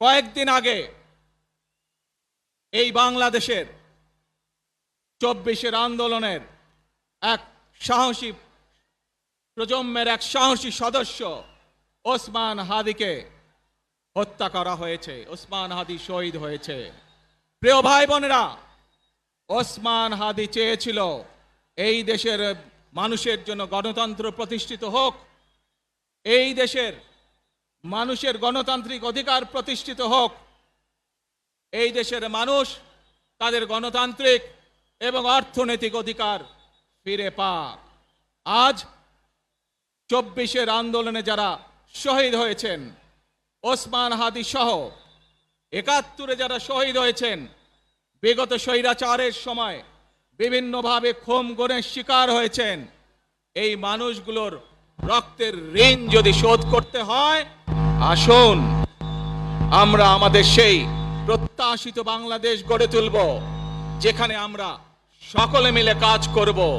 কয়েকদিন আগে এই বাংলাদেশের 24-এর আন্দোলনের এক সাহসী প্রজন্মের এক সাহসী সদস্য ওসমান হাদিকে হত্যা করা হয়েছে। ওসমান হাদি শহীদ হয়েছে। প্রিয় ভাই বোনেরা, ওসমান হাদি চেয়েছিল এই দেশের মানুষের জন্য গণতন্ত্র প্রতিষ্ঠিত হোক, এই দেশের মানুষের গণতান্ত্রিক অধিকার প্রতিষ্ঠিত হোক, এই দেশের মানুষ তাদের গণতান্ত্রিক এবং অর্থনৈতিক অধিকার ফিরে পাক। আজ 24-এর আন্দোলনে যারা শহীদ হয়েছেন, ওসমান হাদি সহ 71-এ যারা শহীদ হয়েছেন, বিগত স্বৈরাচারের সময় বিভিন্নভাবে খুন-গুমের শিকার হয়েছেন, এই মানুষগুলোর রক্তের ঋণ যদি শোধ করতে হয়, আসুন আমরা আমাদের সেই প্রত্যাশিত বাংলাদেশ গড়ে তুলব, যেখানে আমরা সকলে মিলে কাজ করব।